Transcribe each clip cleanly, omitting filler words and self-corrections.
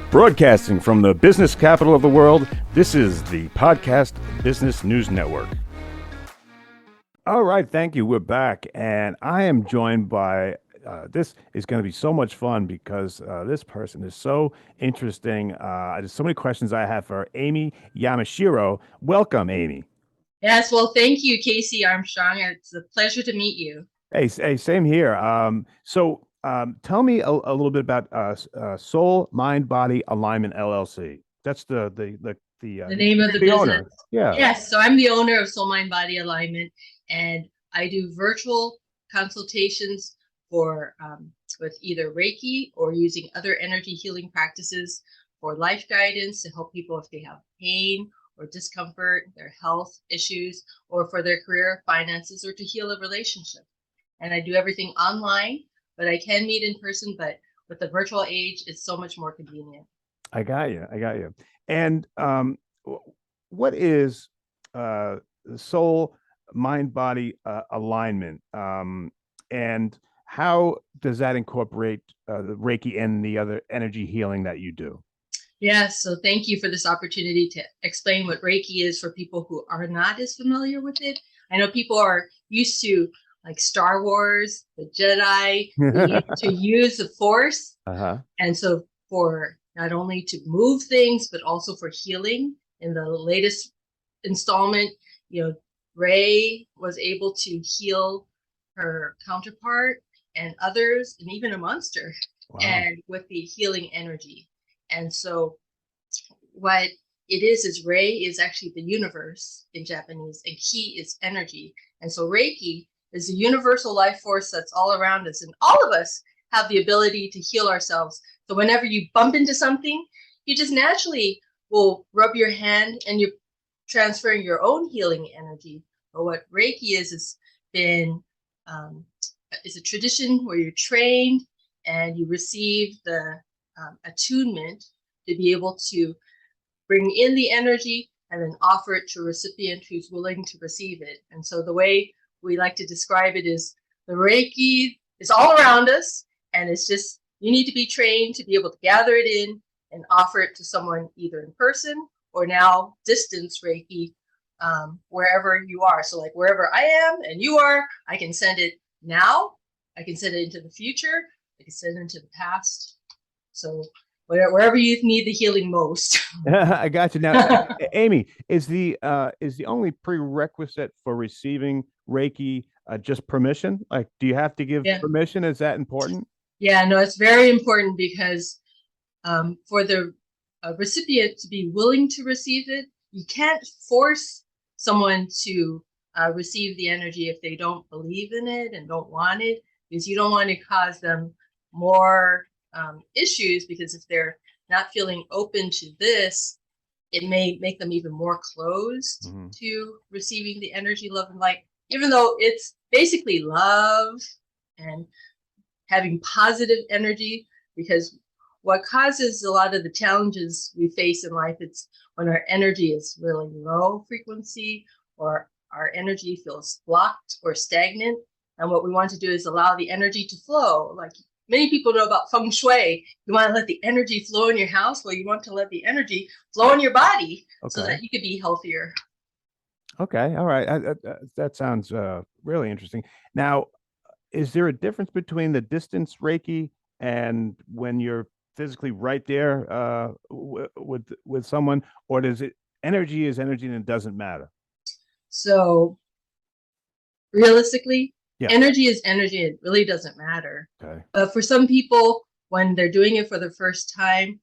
Broadcasting from the business capital of the world, this is the Podcast Business News Network. All right, thank you. We're back, and I am joined by, this is going to be so much fun because this person is so interesting. There's so many questions I have for Amy Yamashiro. Welcome, Amy. Yes, well, thank you, Casey Armstrong. It's a pleasure to meet you. Hey, same here. Tell me a little bit about Soul Mind Body Alignment LLC. That's the Name of the business. owner. Yeah. Yes, so I'm the owner of Soul Mind Body Alignment, and I do virtual consultations for with either Reiki or using other energy healing practices for life guidance to help people if they have pain or discomfort, their health issues, or for their career, finances, or to heal a relationship. And I do everything online, but I can meet in person. But with the virtual age, it's so much more convenient. I got you. And what is soul mind body alignment? And how does that incorporate the Reiki and the other energy healing that you do? Yes, so thank you for this opportunity to explain what Reiki is for people who are not as familiar with it. I know people are used to like Star Wars, the Jedi, to use the Force. And so for not only to move things, but also for healing. In the latest installment, Rey was able to heal her counterpart and others, and even a monster, and with the healing energy. And so what it is Rei is actually the universe in Japanese, and Ki is energy. And so Reiki is a universal life force that's all around us, and all of us have the ability to heal ourselves. So whenever you bump into something, you just naturally will rub your hand and you're transferring your own healing energy. But what Reiki is been is a tradition where you're trained and you receive the attunement to be able to bring in the energy and then offer it to a recipient who's willing to receive it. And so the way we like to describe it is the Reiki is all around us, and it's just you need to be trained to be able to gather it in and offer it to someone either in person or now distance Reiki wherever you are. So like wherever I am and you are, I can send it now, I can send it into the future, I can send it into the past. So wherever you need the healing most. I got you. Now, Amy, is the only prerequisite for receiving Reiki just permission? Like, do you have to give permission? Is that important? Yeah, no, it's very important because for the recipient to be willing to receive it, you can't force someone to receive the energy if they don't believe in it and don't want it, because you don't want to cause them more issues, because if they're not feeling open to this, it may make them even more closed to receiving the energy, love, and light, even though it's basically love and having positive energy. Because what causes a lot of the challenges we face in life, it's when our energy is really low frequency or our energy feels blocked or stagnant. And what we want to do is allow the energy to flow. Like many people know about feng shui. You want to let the energy flow in your house. Well, you want to let the energy flow in your body so that you could be healthier. Okay. All right. That sounds really interesting. Now, is there a difference between the distance Reiki and when you're physically right there with someone, or does it energy is energy and it doesn't matter? So realistically, energy is energy. It really doesn't matter. Okay. But for some people, when they're doing it for the first time,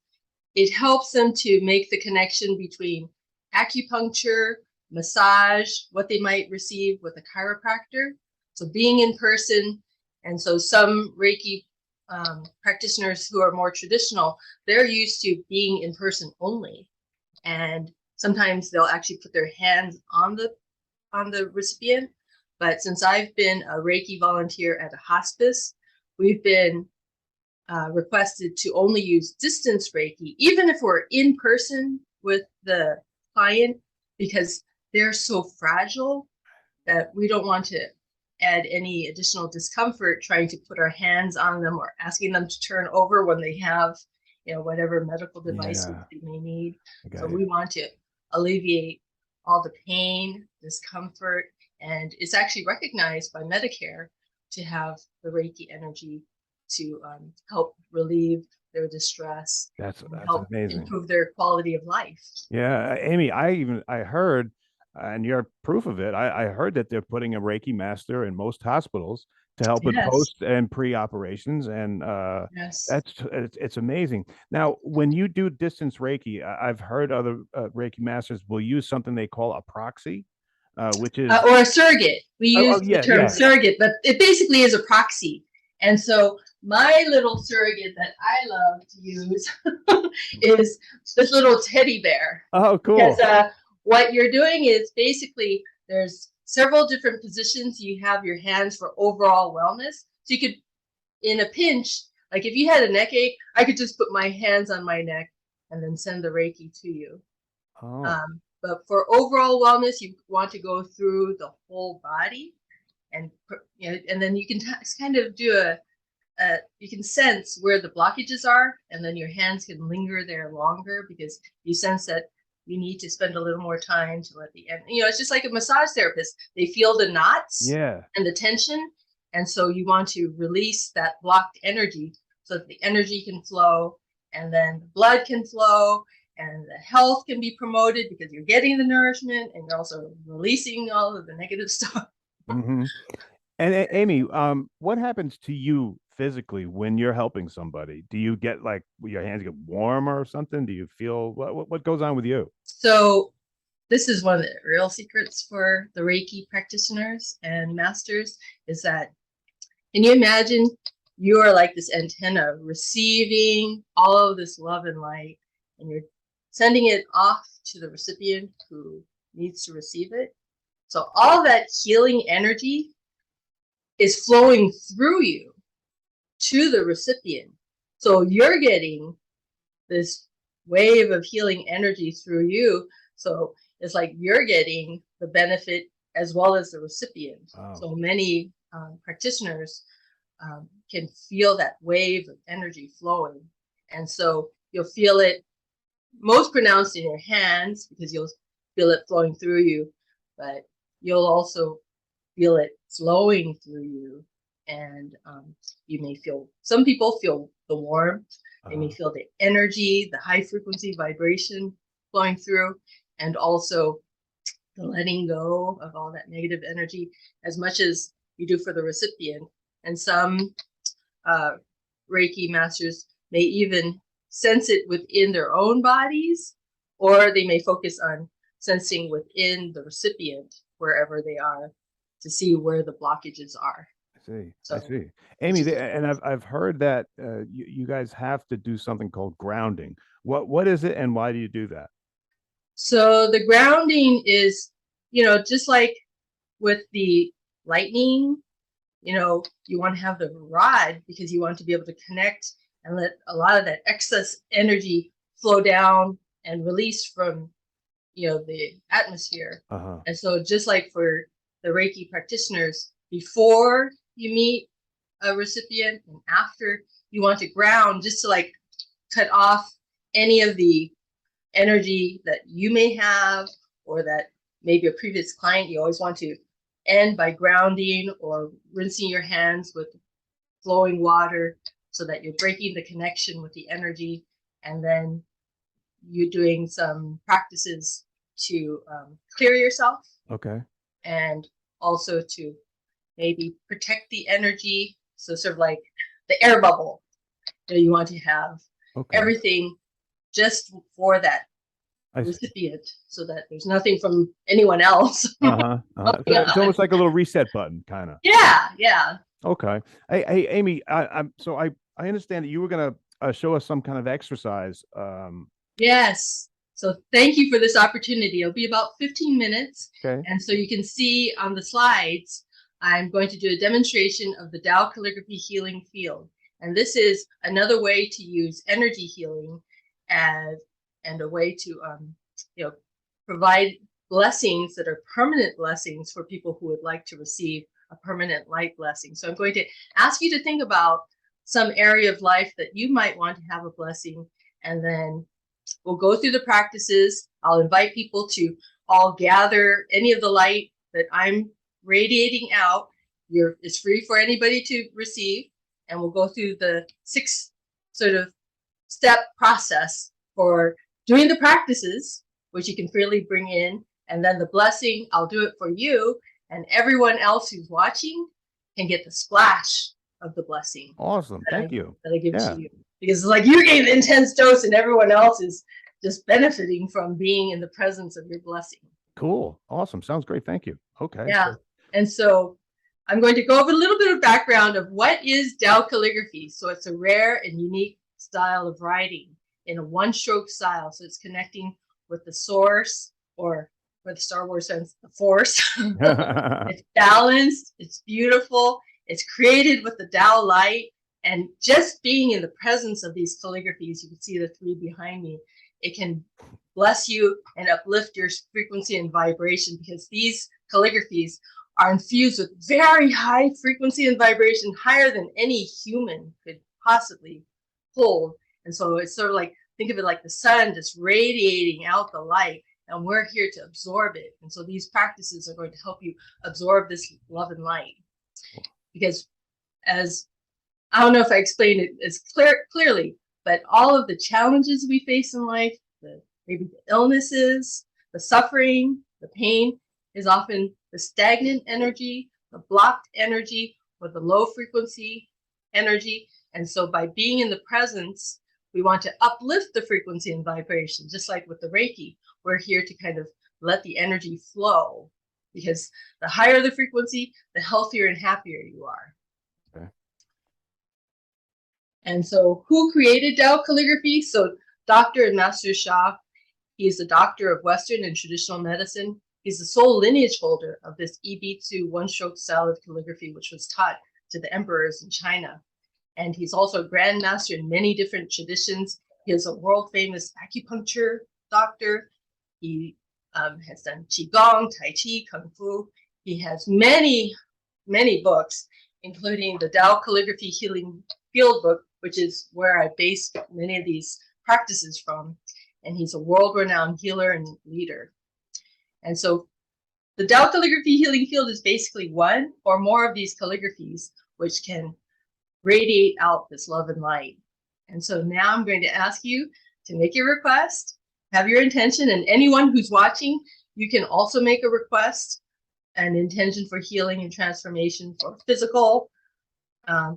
it helps them to make the connection between acupuncture, massage, what they might receive with a chiropractor. So being in person, and so some Reiki practitioners who are more traditional, they're used to being in person only. And sometimes they'll actually put their hands on the recipient. But since I've been a Reiki volunteer at a hospice, we've been requested to only use distance Reiki, even if we're in person with the client, because they're so fragile that we don't want to add any additional discomfort trying to put our hands on them or asking them to turn over when they have whatever medical devices Yeah, they may need. I So got you. we want to alleviate all the pain, discomfort, and it's actually recognized by Medicare to have the Reiki energy to help relieve their distress and That's help amazing. improve their quality of life. Yeah, Amy, I heard, and you're proof of it. I heard that they're putting a Reiki master in most hospitals to help with Yes, post and pre operations, and yes. it's amazing. Now, when you do distance Reiki, I've heard other Reiki masters will use something they call a proxy, which is Or a surrogate. We use the yeah, term surrogate, but it basically is a proxy. And so my little surrogate that I love to use is this little teddy bear. oh, Because cool. what you're doing is basically there's several different positions you have your hands for overall wellness. So you could, in a pinch, like if you had a neck ache, I could just put my hands on my neck and then send the Reiki to you. Oh, But for overall wellness, you want to go through the whole body, and and then you can kind of do you can sense where the blockages are, and then your hands can linger there longer because you sense that you need to spend a little more time to let the end. It's just like a massage therapist. They feel the knots yeah. and the tension, and so you want to release that blocked energy so that the energy can flow, and then the blood can flow, and the health can be promoted because you're getting the nourishment and you're also releasing all of the negative stuff. Hmm. And Amy, what happens to you physically when you're helping somebody? Do you get like your hands get warm or something? Do you feel what goes on with you? So this is one of the real secrets for the Reiki practitioners and masters is that, can you imagine you are like this antenna receiving all of this love and light, and you're sending it off to the recipient who needs to receive it? So all that healing energy is flowing through you to the recipient. So you're getting this wave of healing energy through you. So it's like you're getting the benefit as well as the recipient. Oh, So many practitioners can feel that wave of energy flowing. And so you'll feel it most pronounced in your hands because you'll feel it flowing through you, but you'll also feel it flowing through you. And you may feel, some people feel the warmth, they may uh, feel the energy, the high frequency vibration flowing through, and also the letting go of all that negative energy as much as you do for the recipient. And some uh, Reiki masters may even sense it within their own bodies, or they may focus on sensing within the recipient wherever they are to see where the blockages are. I see. I So see. it's Amy, just, and I've heard that you guys have to do something called grounding. What is it, and why do you do that? so the grounding is, just like with the lightning, you want to have the rod because you want to be able to connect and let a lot of that excess energy flow down and release from, the atmosphere. Uh-huh. And so just like for the Reiki practitioners, before you meet a recipient and after, you want to ground just to like cut off any of the energy that you may have, or that maybe a previous client. You always want to end by grounding or rinsing your hands with flowing water so that you're breaking the connection with the energy, and then you're doing some practices to clear yourself, Okay. and also to maybe protect the energy. So sort of like the air bubble, you want to have Okay. everything just for that I see. recipient so that there's nothing from anyone else. Uh-huh. Uh-huh. So it's almost like a little reset button, kind of. Yeah, yeah. Okay. Hey, Amy, I understand that you were gonna show us some kind of exercise. Yes. So thank you for this opportunity. It'll be about 15 minutes. Okay. And so you can see on the slides, I'm going to do a demonstration of the Tao calligraphy healing field. And this is another way to use energy healing as, and a way to provide blessings that are permanent blessings for people who would like to receive a permanent light blessing. So I'm going to ask you to think about some area of life that you might want to have a blessing, And then we'll go through the practices. I'll invite people to all gather any of the light that I'm radiating out. It's free for anybody to receive. And we'll go through the 6 sort of step process for doing the practices, which you can freely bring in. And then the blessing, I'll do it for you. And everyone else who's watching can get the splash of the blessing. Awesome. Thank you. That I give to you. Because it's like you gave the intense dose and everyone else is just benefiting from being in the presence of your blessing. Cool. Awesome. Sounds great. Thank you. Okay. Yeah. And so I'm going to go over a little bit of background of what is Tao calligraphy. So it's a rare and unique style of writing in a one-stroke style. So it's connecting with the source, or with Star Wars sense, the force. It's balanced, it's beautiful, it's created with the Tao light. And just being in the presence of these calligraphies, you can see the 3 behind me, it can bless you and uplift your frequency and vibration, because these calligraphies are infused with very high frequency and vibration, higher than any human could possibly hold. And so it's sort of like, think of it like the sun just radiating out the light, and we're here to absorb it. And so these practices are going to help you absorb this love and light. Because as I don't know if I explained it as clearly, but all of the challenges we face in life, maybe the illnesses, the suffering, the pain, is often the stagnant energy, the blocked energy, or the low frequency energy. And so by being in the presence, we want to uplift the frequency and vibration, just like with the Reiki. We're here to kind of let the energy flow, because the higher the frequency, the healthier and happier you are. Okay. And so who created Tao calligraphy? So Dr. and Master Sha, he is a doctor of Western and traditional medicine. He's the sole lineage holder of this Ibitsu one-stroke style of calligraphy, which was taught to the emperors in China. And he's also a grandmaster in many different traditions. He is a world-famous acupuncture doctor. He has done Qigong, Tai Chi, Kung Fu. He has many, many books, including the Tao Calligraphy Healing Field book, which is where I based many of these practices from. And he's a world-renowned healer and leader. And so the Tao Calligraphy Healing Field is basically one or more of these calligraphies, which can radiate out this love and light. And so now I'm going to ask you to make your request, have your intention, and anyone who's watching, you can also make a request, an intention for healing and transformation for physical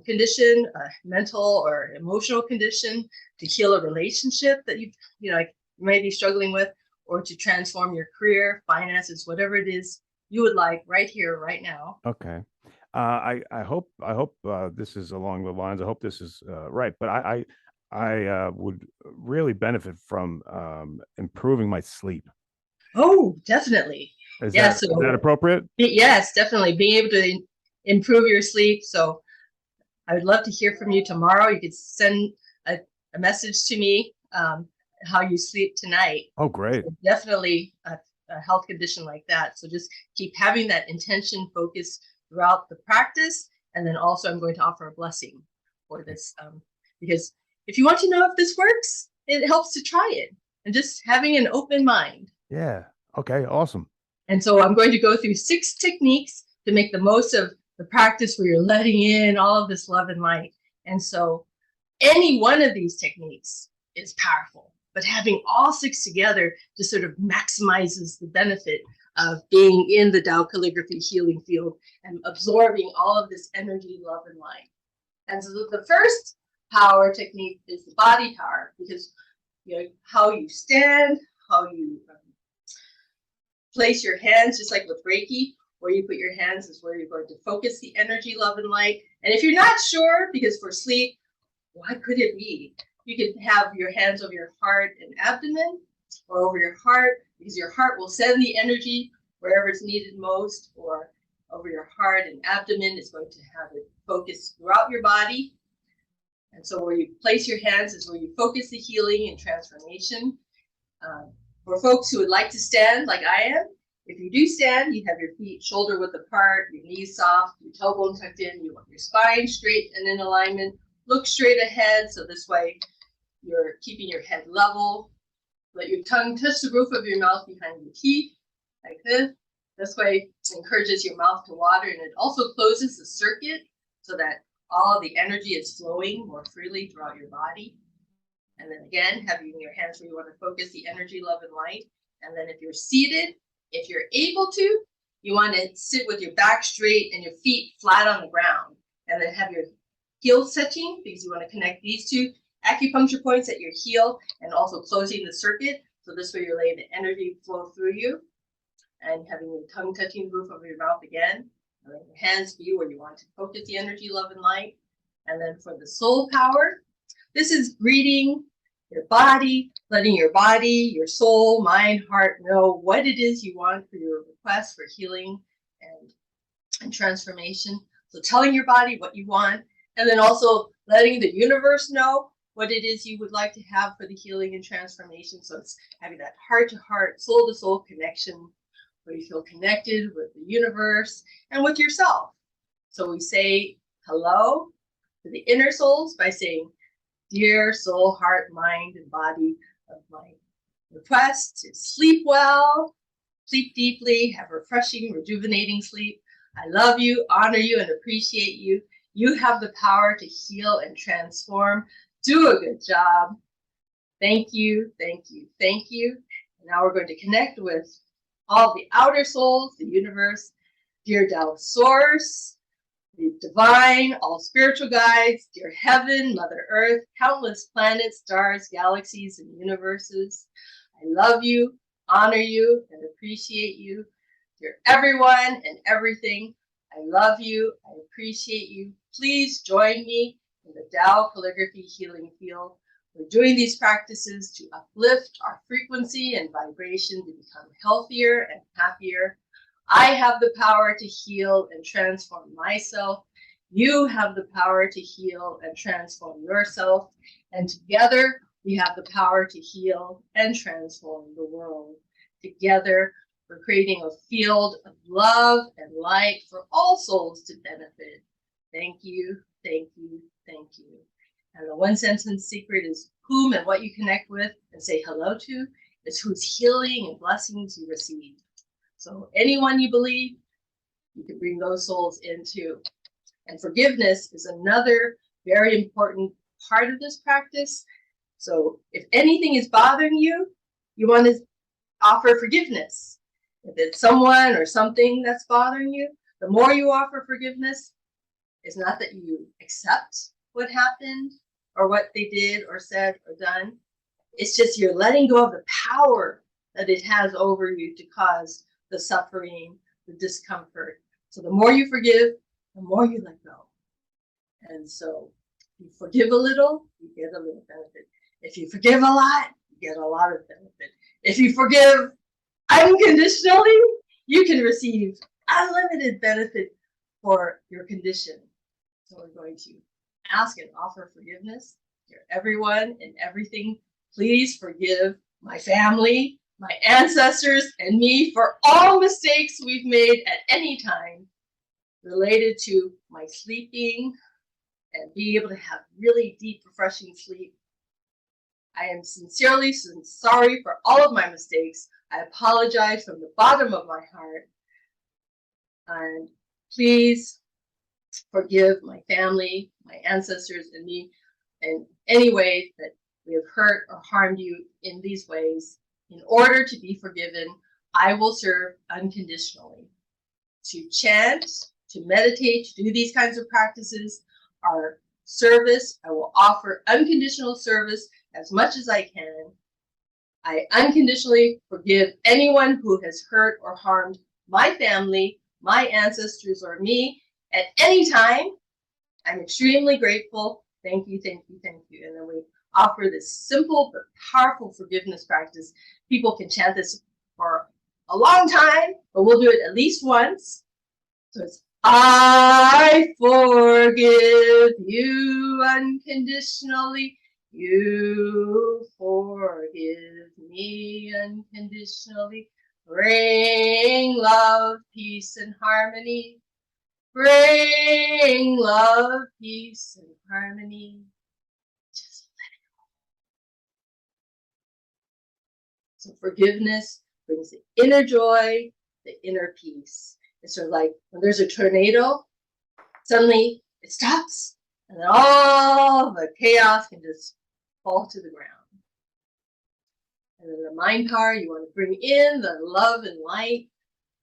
condition, mental or emotional condition, to heal a relationship that you might be struggling with, or to transform your career, finances, whatever it is you would like right here, right now. Okay. I hope this is along the lines. I hope this is right. But I would really benefit from improving my sleep. Oh, definitely. Is that appropriate? Yes, definitely. Being able to improve your sleep. So I would love to hear from you tomorrow. You could send a message to me how you sleep tonight. Oh, great. So definitely a health condition like that. So just keep having that intention focus throughout the practice. And then also I'm going to offer a blessing for this, because if you want to know if this works, it helps to try it, and just having an open mind. Yeah. Okay. Awesome. And so I'm going to go through 6 techniques to make the most of the practice where you're letting in all of this love and light. And so any one of these techniques is powerful, but having all 6 together just sort of maximizes the benefit of being in the Tao Calligraphy Healing Field and absorbing all of this energy, love, and light. And so the first power technique is the body power, because how you stand, how you place your hands, just like with Reiki, where you put your hands is where you're going to focus the energy, love, and light. And if you're not sure, because for sleep, what could it be? You could have your hands over your heart and abdomen, or over your heart, because your heart will send the energy wherever it's needed most, or over your heart and abdomen is going to have it focus throughout your body. And so where you place your hands is where you focus the healing and transformation. For folks who would like to stand like I am, if you do stand, you have your feet shoulder width apart, your knees soft, your tailbone tucked in, you want your spine straight and in alignment, look straight ahead, so this way you're keeping your head level. Let your tongue touch the roof of your mouth behind your teeth, like this. This way it encourages your mouth to water, and it also closes the circuit so that all of the energy is flowing more freely throughout your body. And then again, having your hands where you want to focus the energy, love, and light. And then if you're seated, if you're able to, you want to sit with your back straight and your feet flat on the ground. And then have your heel touching, because you want to connect these two acupuncture points at your heel and also closing the circuit. So this way you're letting the energy flow through you. And having your tongue touching the roof of your mouth again. And then your hands be where you want to focus the energy, love, and light. And then for the soul power, this is greeting your body, letting your body, your soul, mind, heart know what it is you want for your request for healing and transformation. So telling your body what you want, and then also letting the universe know what it is you would like to have for the healing and transformation. So it's having that heart-to-heart, soul-to-soul connection where you feel connected with the universe and with yourself. So we say hello to the inner souls by saying, dear soul, heart, mind, and body of my request to sleep well, sleep deeply, have refreshing, rejuvenating sleep. I love you, honor you, and appreciate you. You have the power to heal and transform. Do a good job. Thank you, thank you, thank you. And now we're going to connect with all the outer souls, the universe, dear Tao Source, the divine, all spiritual guides, dear heaven, Mother Earth, countless planets, stars, galaxies, and universes. I love you, honor you, and appreciate you. Dear everyone and everything, I love you, I appreciate you. Please join me in the Tao Calligraphy Healing Field. We're doing these practices to uplift our frequency and vibration to become healthier and happier. I have the power to heal and transform myself. You have the power to heal and transform yourself. And together, we have the power to heal and transform the world. Together, we're creating a field of love and light for all souls to benefit. Thank you, thank you, thank you. And the one sentence secret is whom and what you connect with and say hello to is whose healing and blessings you receive. So anyone you believe, you can bring those souls into. And forgiveness is another very important part of this practice. So if anything is bothering you, you want to offer forgiveness. If it's someone or something that's bothering you, the more you offer forgiveness, it's not that you accept what happened or what they did or said or done. It's just you're letting go of the power that it has over you to cause the suffering, the discomfort. So the more you forgive, the more you let go. And so you forgive a little, you get a little benefit. If you forgive a lot, you get a lot of benefit. If you forgive unconditionally, you can receive unlimited benefit for your condition. So we're going to ask and offer forgiveness to everyone and everything. Please forgive my family, my ancestors, and me for all mistakes we've made at any time related to my sleeping and being able to have really deep, refreshing sleep. I am sincerely sorry for all of my mistakes. I apologize from the bottom of my heart. And please forgive my family, my ancestors, and me in any way that we have hurt or harmed you in these ways. In order to be forgiven, I will serve unconditionally. To chant, to meditate, to do these kinds of practices are service. I will offer unconditional service as much as I can. I unconditionally forgive anyone who has hurt or harmed my family, my ancestors, or me at any time. I'm extremely grateful. Thank you, thank you, thank you. And then we offer this simple but powerful forgiveness practice. People can chant this for a long time, but we'll do it at least once. So it's I forgive you unconditionally. You forgive me unconditionally. Bring love, peace, and harmony. Bring love, peace, and harmony. Just let it go. So forgiveness brings the inner joy, the inner peace. It's sort of like when there's a tornado, suddenly it stops, and then all the chaos can just fall to the ground. And then the mind power, you want to bring in the love and light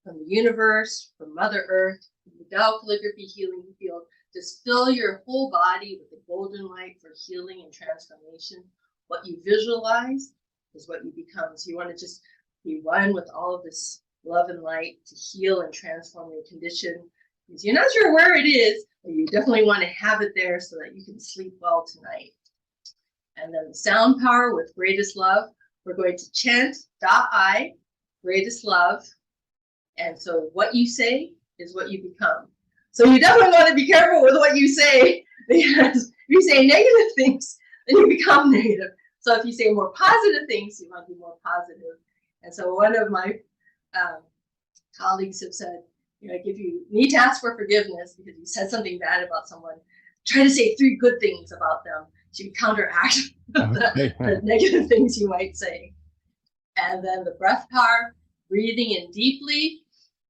from the universe, from Mother Earth, from the Tao calligraphy healing field. Just fill your whole body with the golden light for healing and transformation. What you visualize is what you become. So you want to just be one with all of this love and light to heal and transform your condition. Because you're not sure where it is, but you definitely want to have it there so that you can sleep well tonight. And then the sound power with greatest love. We're going to chant Da-I, greatest love. And so what you say is what you become. So you definitely want to be careful with what you say, because if you say negative things, then you become negative. So if you say more positive things, you want to be more positive. And so one of my colleagues have said, you know, if you need to ask for forgiveness because you said something bad about someone, try to say 3 good things about them to counteract the negative things you might say. And then the breath power, breathing in deeply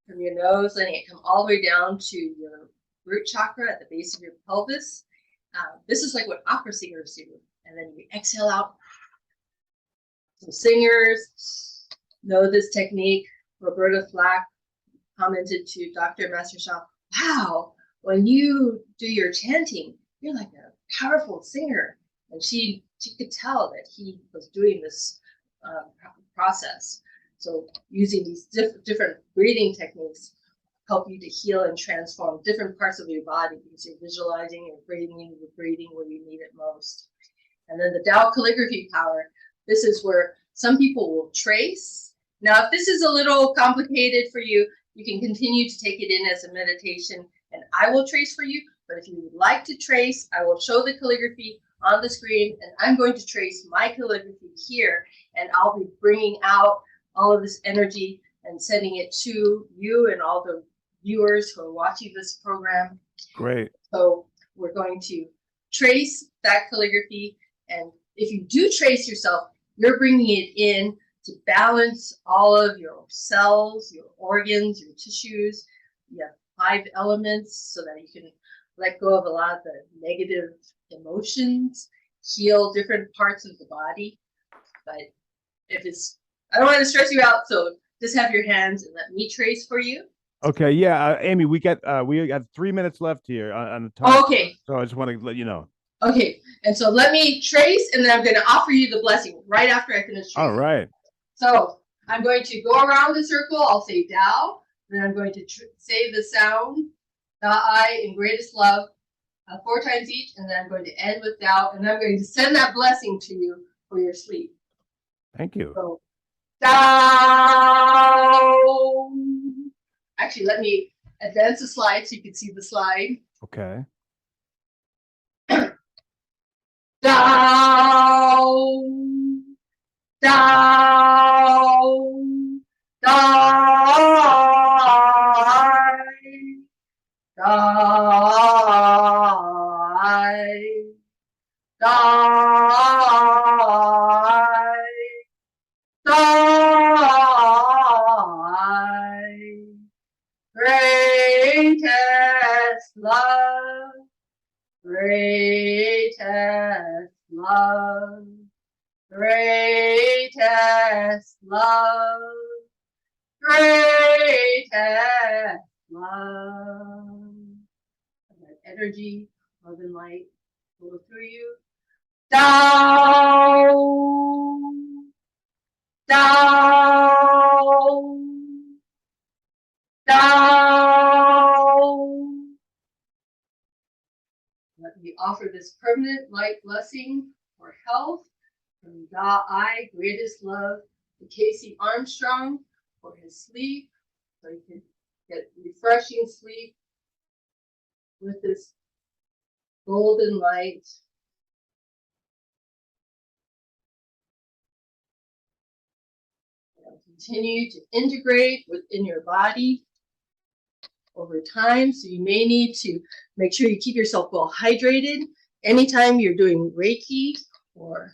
from your nose, letting it come all the way down to your root chakra at the base of your pelvis. This is like what opera singers do. And then you exhale out. Some singers know this technique. Roberta Flack commented to Dr. Master Sha, wow, when you do your chanting, you're like a powerful singer. And she could tell that he was doing this process. So using these different breathing techniques help you to heal and transform different parts of your body because you're visualizing and breathing in, you're breathing where you need it most. And then the Tao calligraphy power, this is where some people will trace. Now, if this is a little complicated for you, you can continue to take it in as a meditation and I will trace for you. But if you would like to trace, I will show the calligraphy on the screen and I'm going to trace my calligraphy here and I'll be bringing out all of this energy and sending it to you and all the viewers who are watching this program. Great. So we're going to trace that calligraphy. And if you do trace yourself, you're bringing it in to balance all of your cells, your organs, your tissues. You have 5 elements so that you can let go of a lot of the negative emotions, heal different parts of the body. But if it's, I don't want to stress you out, so just have your hands and let me trace for you. Okay, yeah, Amy, we got 3 minutes left here on the time. Okay. So I just want to let you know. Okay, and so let me trace, and then I'm going to offer you the blessing right after I finish tracing. All right. So I'm going to go around the circle. I'll say Tao, then I'm going to say the sound Da-I in greatest love 4 times each, and then I'm going to end with Tao, and I'm going to send that blessing to you for your sleep. Thank you. So Tao. Actually, let me advance the slide so you can see the slide. Okay. Tao. Tao. Die. Die. Die. Die. Greatest love. Greatest love. Greatest love. Greatest love. And that energy, love and light flow through you. Tao. Tao. Tao. Let me offer this permanent light blessing for health from Da-I, greatest love, to Casey Armstrong for his sleep, so he can get refreshing sleep with this golden light. And continue to integrate within your body over time. So you may need to make sure you keep yourself well hydrated. Anytime you're doing Reiki or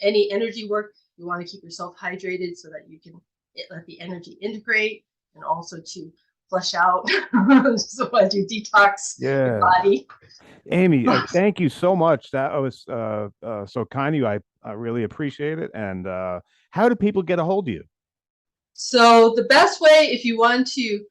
any energy work, You want to keep yourself hydrated so that you can let the energy integrate, and also to flush out so as you detox your body. Amy, thank you so much. That was so kind of you. I really appreciate it. And how do people get a hold of you? So the best way, if you want to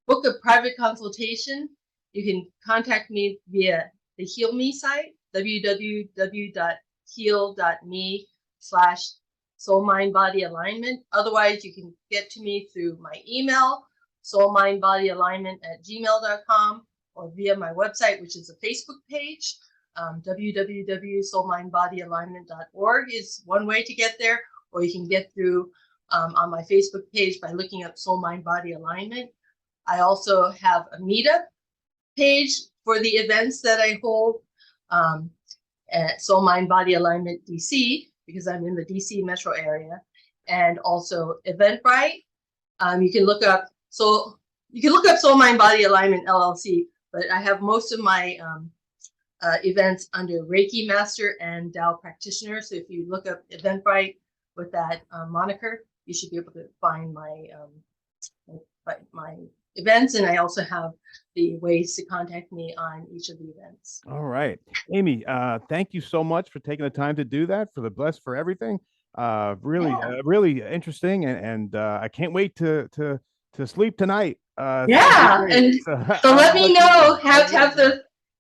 book a private consultation, you can contact me via the Heal Me site, www.heal.me/soul-mind-body-alignment. Otherwise, you can get to me through my email, soulmindbodyalignment@gmail.com, or via my website, which is a Facebook page. www.soulmindbodyalignment.org is one way to get there, or you can get through on my Facebook page by looking up Soul Mind Body Alignment. I also have a meetup page for the events that I hold at Soul Mind Body Alignment DC, because I'm in the DC metro area, and also Eventbrite. You can look up Soul Mind Body Alignment LLC, but I have most of my events under Reiki Master and Tao Practitioner. So if you look up Eventbrite with that moniker, you should be able to find my events, and I also have the ways to contact me on each of the events. All right, Amy, thank you so much for taking the time to do that, for the bless for everything. Really interesting, and I can't wait to sleep tonight. And so let me know.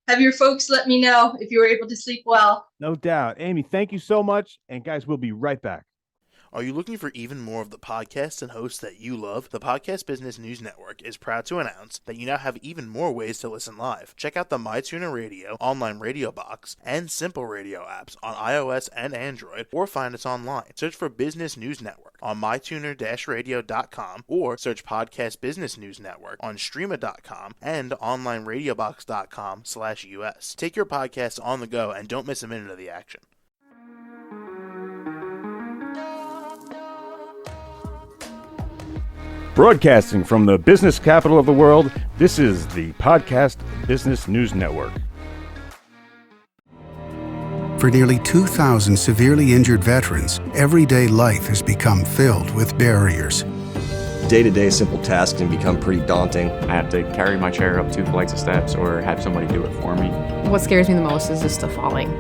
Have your folks let me know if you were able to sleep well. No doubt, Amy. Thank you so much, and guys, we'll be right back. Are you looking for even more of the podcasts and hosts that you love? The Podcast Business News Network is proud to announce that you now have even more ways to listen live. Check out the MyTuner Radio, online radio box, and Simple Radio apps on iOS and Android, or find us online. Search for Business News Network on mytuner-radio.com, or search Podcast Business News Network on streama.com and onlineradiobox.com/US. Take your podcast on the go and don't miss a minute of the action. Broadcasting from the business capital of the world, this is the Podcast Business News Network. For nearly 2,000 severely injured veterans, everyday life has become filled with barriers. Day-to-day simple tasks can become pretty daunting. I have to carry my chair up 2 flights of steps or have somebody do it for me. What scares me the most is just the falling.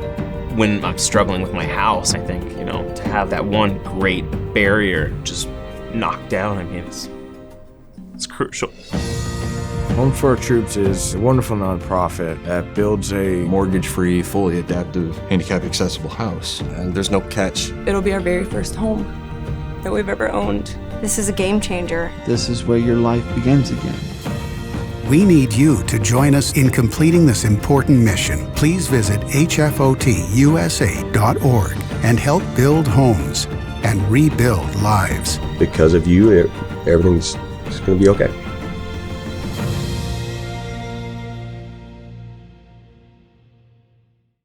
When I'm struggling with my house, I think, to have that one great barrier just knocked down, it's crucial. Home for Our Troops is a wonderful nonprofit that builds a mortgage-free, fully adaptive, handicap-accessible house. And there's no catch. It'll be our very first home that we've ever owned. This is a game changer. This is where your life begins again. We need you to join us in completing this important mission. Please visit hfotusa.org and help build homes and rebuild lives. Because of you, everything's going to be okay.